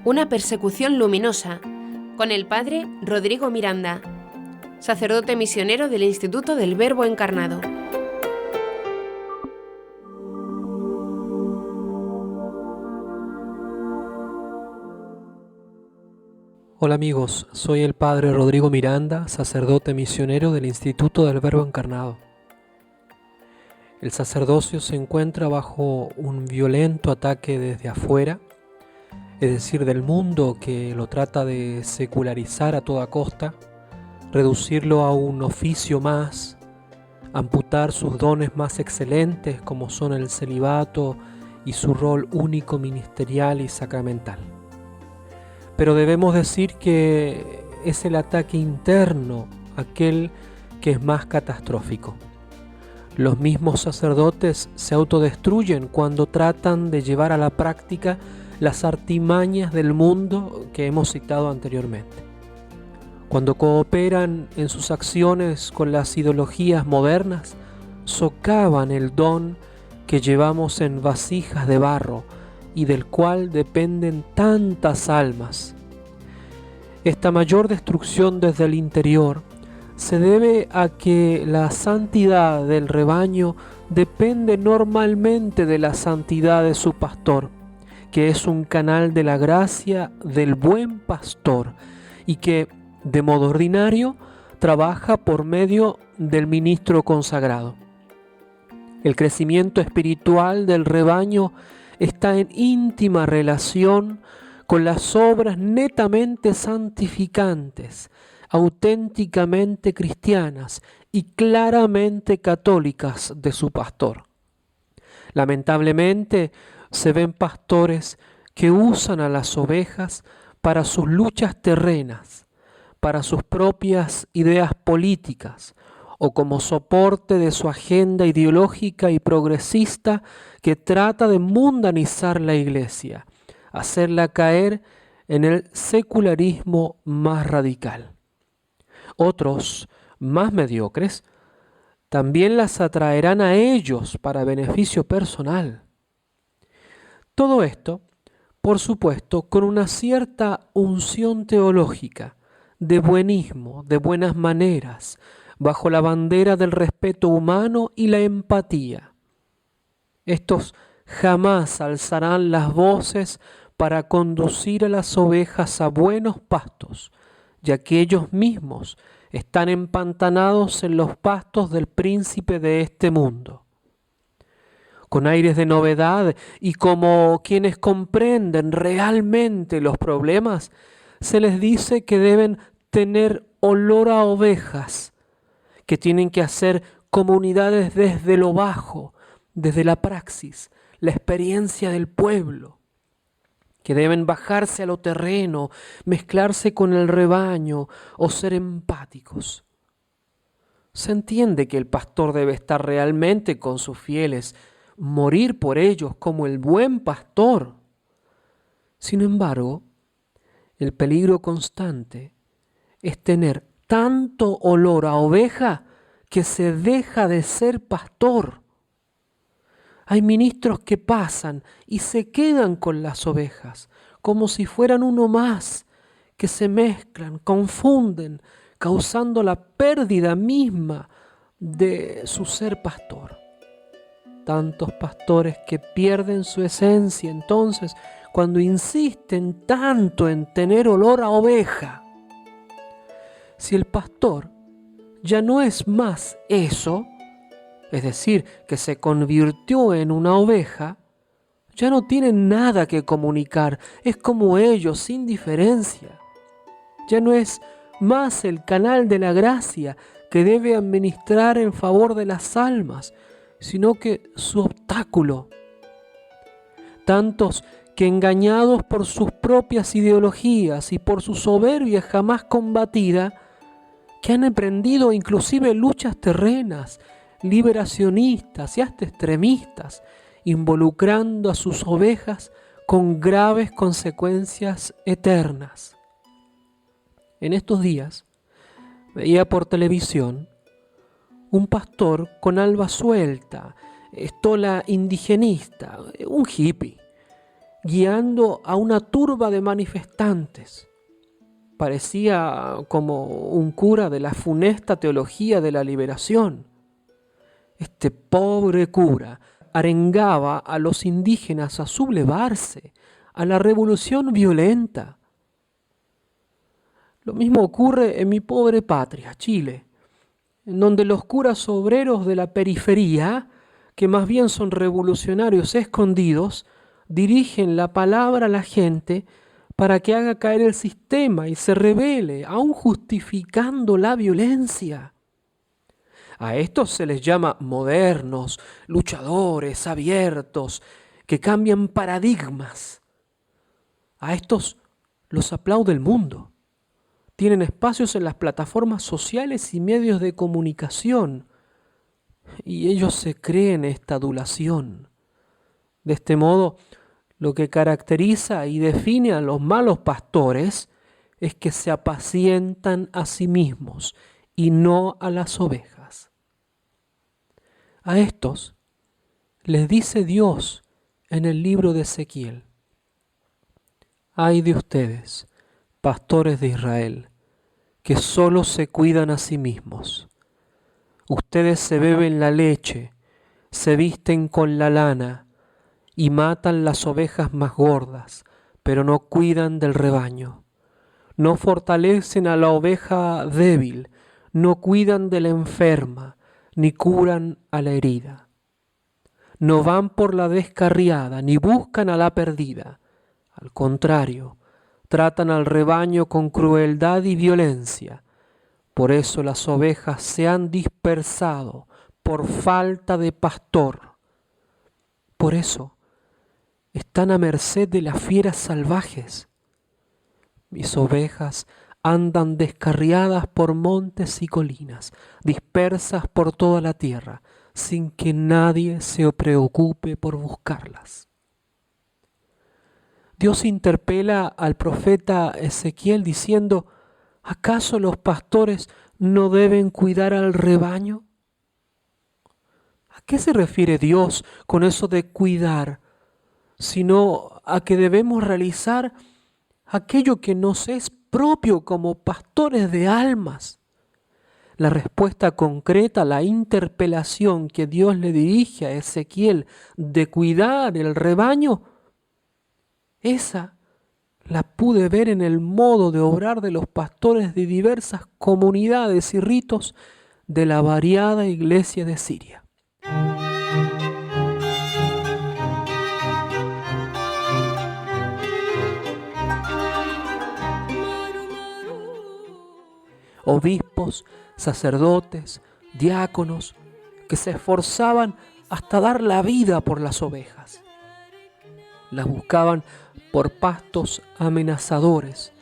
Una persecución luminosa, con el padre Rodrigo Miranda, sacerdote misionero del Instituto del Verbo Encarnado. Hola amigos, soy el padre Rodrigo Miranda, sacerdote misionero del Instituto del Verbo Encarnado. El sacerdocio se encuentra bajo un violento ataque desde afuera, es decir, del mundo que lo trata de secularizar a toda costa, reducirlo a un oficio más, amputar sus dones más excelentes como son el celibato y su rol único ministerial y sacramental. Pero debemos decir que es el ataque interno aquel que es más catastrófico. Los mismos sacerdotes se autodestruyen cuando tratan de llevar a la práctica las artimañas del mundo que hemos citado anteriormente. Cuando cooperan en sus acciones con las ideologías modernas, socavan el don que llevamos en vasijas de barro y del cual dependen tantas almas. Esta mayor destrucción desde el interior se debe a que la santidad del rebaño depende normalmente de la santidad de su pastor, que es un canal de la gracia del buen pastor y que, de modo ordinario, trabaja por medio del ministro consagrado. El crecimiento espiritual del rebaño está en íntima relación con las obras netamente santificantes, auténticamente cristianas y claramente católicas de su pastor. Lamentablemente, se ven pastores que usan a las ovejas para sus luchas terrenas, para sus propias ideas políticas o como soporte de su agenda ideológica y progresista que trata de mundanizar la Iglesia, hacerla caer en el secularismo más radical. Otros, más mediocres, también las atraerán a ellos para beneficio personal. Todo esto, por supuesto, con una cierta unción teológica, de buenismo, de buenas maneras, bajo la bandera del respeto humano y la empatía. Estos jamás alzarán las voces para conducir a las ovejas a buenos pastos, ya que ellos mismos están empantanados en los pastos del príncipe de este mundo. Con aires de novedad y como quienes comprenden realmente los problemas, se les dice que deben tener olor a ovejas, que tienen que hacer comunidades desde lo bajo, desde la praxis, la experiencia del pueblo, que deben bajarse a lo terreno, mezclarse con el rebaño o ser empáticos. Se entiende que el pastor debe estar realmente con sus fieles, morir por ellos como el buen pastor. Sin embargo, el peligro constante es tener tanto olor a oveja que se deja de ser pastor. Hay ministros que pasan y se quedan con las ovejas, como si fueran uno más, que se mezclan, confunden, causando la pérdida misma de su ser pastor. Tantos pastores que pierden su esencia entonces cuando insisten tanto en tener olor a oveja. Si el pastor ya no es más eso, es decir, que se convirtió en una oveja, ya no tiene nada que comunicar, es como ellos, sin diferencia. Ya no es más el canal de la gracia que debe administrar en favor de las almas, sino que su obstáculo. Tantos que engañados por sus propias ideologías y por su soberbia jamás combatida, que han emprendido inclusive luchas terrenas, liberacionistas y hasta extremistas, involucrando a sus ovejas con graves consecuencias eternas. En estos días veía por televisión un pastor con alba suelta, estola indigenista, un hippie, guiando a una turba de manifestantes. Parecía como un cura de la funesta teología de la liberación. Este pobre cura arengaba a los indígenas a sublevarse a la revolución violenta. Lo mismo ocurre en mi pobre patria, Chile, en donde los curas obreros de la periferia, que más bien son revolucionarios escondidos, dirigen la palabra a la gente para que haga caer el sistema y se rebele, aún justificando la violencia. A estos se les llama modernos, luchadores, abiertos, que cambian paradigmas. A estos los aplaude el mundo. Tienen espacios en las plataformas sociales y medios de comunicación, y ellos se creen esta adulación. De este modo, lo que caracteriza y define a los malos pastores es que se apacientan a sí mismos y no a las ovejas. A estos les dice Dios en el libro de Ezequiel: ay de ustedes, pastores de Israel, que solo se cuidan a sí mismos. Ustedes se beben la leche, se visten con la lana y matan las ovejas más gordas, pero no cuidan del rebaño. No fortalecen a la oveja débil, no cuidan de la enferma, ni curan a la herida. No van por la descarriada, ni buscan a la perdida. Al contrario, tratan al rebaño con crueldad y violencia. Por eso las ovejas se han dispersado por falta de pastor. Por eso están a merced de las fieras salvajes. Mis ovejas andan descarriadas por montes y colinas, dispersas por toda la tierra, sin que nadie se preocupe por buscarlas. Dios interpela al profeta Ezequiel diciendo: ¿acaso los pastores no deben cuidar al rebaño? ¿A qué se refiere Dios con eso de cuidar? Sino a que debemos realizar aquello que nos es propio como pastores de almas. La respuesta concreta a la interpelación que Dios le dirige a Ezequiel de cuidar el rebaño, esa la pude ver en el modo de obrar de los pastores de diversas comunidades y ritos de la variada iglesia de Siria. Obispos, sacerdotes, diáconos, que se esforzaban hasta dar la vida por las ovejas. Las buscaban por pastos amenazadores,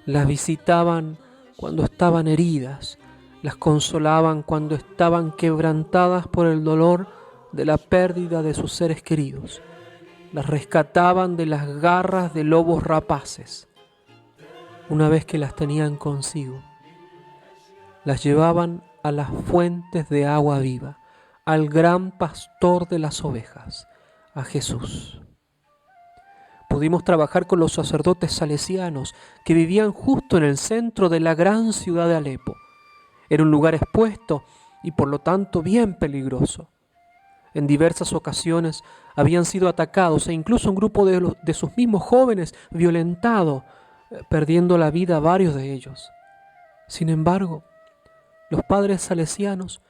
las visitaban cuando estaban heridas, las consolaban cuando estaban quebrantadas por el dolor de la pérdida de sus seres queridos, las rescataban de las garras de lobos rapaces. Una vez que las tenían consigo, las llevaban a las fuentes de agua viva, al gran pastor de las ovejas, a Jesús. Pudimos trabajar con los sacerdotes salesianos que vivían justo en el centro de la gran ciudad de Alepo. Era un lugar expuesto y por lo tanto bien peligroso. En diversas ocasiones habían sido atacados e incluso un grupo de sus mismos jóvenes violentado, perdiendo la vida a varios de ellos. Sin embargo, los padres salesianos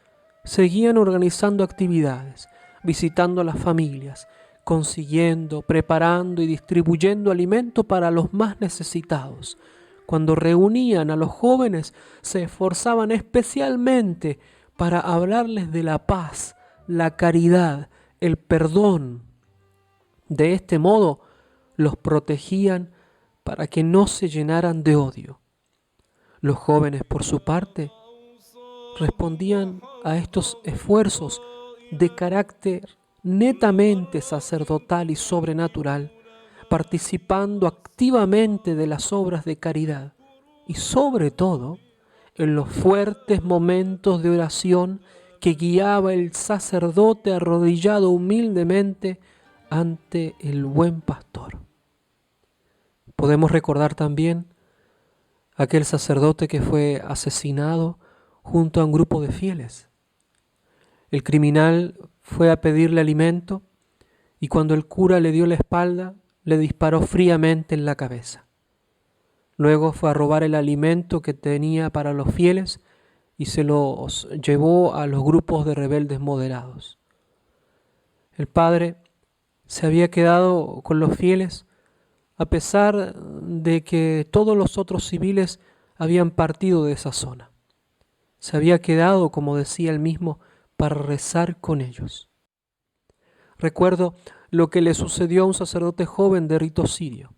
seguían organizando actividades, visitando a las familias, consiguiendo, preparando y distribuyendo alimento para los más necesitados. Cuando reunían a los jóvenes, se esforzaban especialmente para hablarles de la paz, la caridad, el perdón. De este modo, los protegían para que no se llenaran de odio. Los jóvenes, por su parte, respondían a estos esfuerzos de carácter netamente sacerdotal y sobrenatural, participando activamente de las obras de caridad y sobre todo en los fuertes momentos de oración que guiaba el sacerdote arrodillado humildemente ante el buen pastor. Podemos recordar también aquel sacerdote que fue asesinado junto a un grupo de fieles. El criminal fue a pedirle alimento y cuando el cura le dio la espalda, le disparó fríamente en la cabeza. Luego fue a robar el alimento que tenía para los fieles y se los llevó a los grupos de rebeldes moderados. El padre se había quedado con los fieles a pesar de que todos los otros civiles habían partido de esa zona. Se había quedado, como decía él mismo, para rezar con ellos. Recuerdo lo que le sucedió a un sacerdote joven de rito sirio.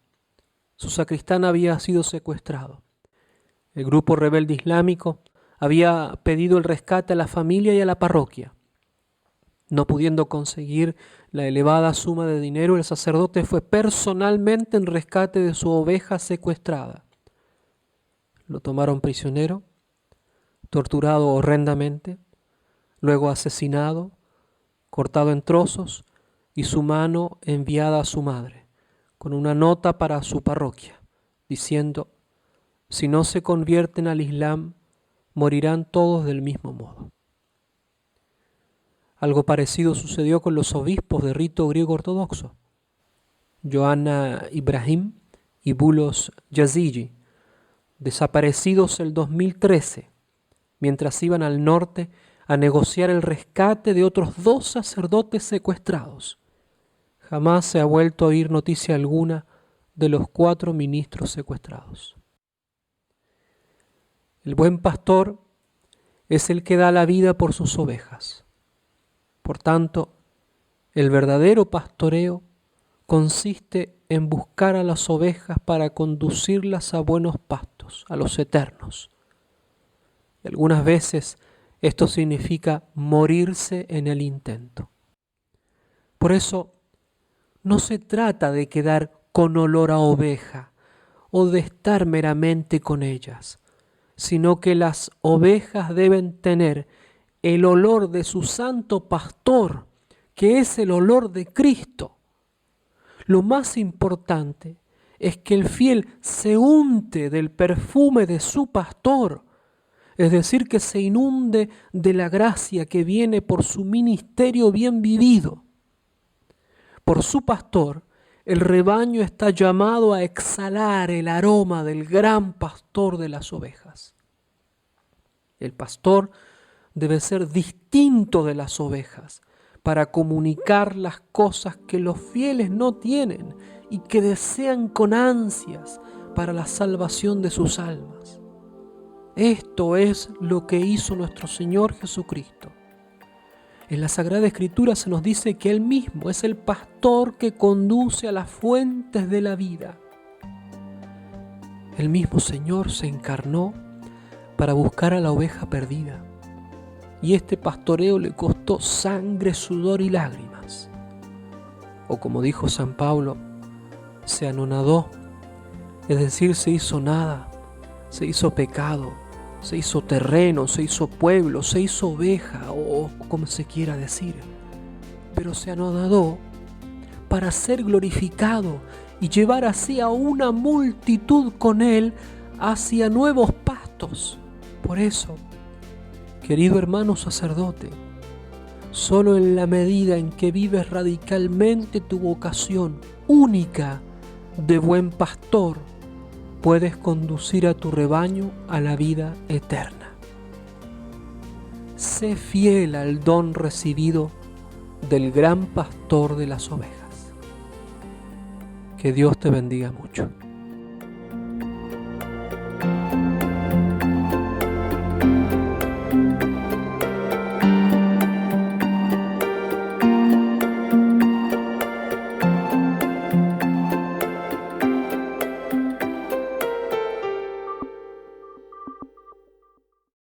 Su sacristán había sido secuestrado. El grupo rebelde islámico había pedido el rescate a la familia y a la parroquia. No pudiendo conseguir la elevada suma de dinero, el sacerdote fue personalmente en rescate de su oveja secuestrada. Lo tomaron prisionero, torturado horrendamente, luego asesinado, cortado en trozos y su mano enviada a su madre, con una nota para su parroquia, diciendo: si no se convierten al Islam, morirán todos del mismo modo. Algo parecido sucedió con los obispos de rito griego ortodoxo, Johanna Ibrahim y Bulos Yazigi, desaparecidos el 2013, mientras iban al norte a negociar el rescate de otros 2 sacerdotes secuestrados. Jamás se ha vuelto a oír noticia alguna de los 4 ministros secuestrados. El buen pastor es el que da la vida por sus ovejas. Por tanto, el verdadero pastoreo consiste en buscar a las ovejas para conducirlas a buenos pastos, a los eternos. Y algunas veces esto significa morirse en el intento. Por eso, no se trata de quedar con olor a oveja o de estar meramente con ellas, sino que las ovejas deben tener el olor de su santo pastor, que es el olor de Cristo. Lo más importante es que el fiel se unte del perfume de su pastor, es decir, que se inunde de la gracia que viene por su ministerio bien vivido. Por su pastor, el rebaño está llamado a exhalar el aroma del gran pastor de las ovejas. El pastor debe ser distinto de las ovejas para comunicar las cosas que los fieles no tienen y que desean con ansias para la salvación de sus almas. Esto es lo que hizo nuestro Señor Jesucristo. En la Sagrada Escritura se nos dice que Él mismo es el pastor que conduce a las fuentes de la vida. El mismo Señor se encarnó para buscar a la oveja perdida. Y este pastoreo le costó sangre, sudor y lágrimas. O como dijo San Pablo, se anonadó, es decir, se hizo nada, se hizo pecado, se hizo terreno, se hizo pueblo, se hizo oveja, o como se quiera decir. Pero se anonadó para ser glorificado y llevar así a una multitud con él hacia nuevos pastos. Por eso, querido hermano sacerdote, solo en la medida en que vives radicalmente tu vocación única de buen pastor, puedes conducir a tu rebaño a la vida eterna. Sé fiel al don recibido del gran pastor de las ovejas. Que Dios te bendiga mucho.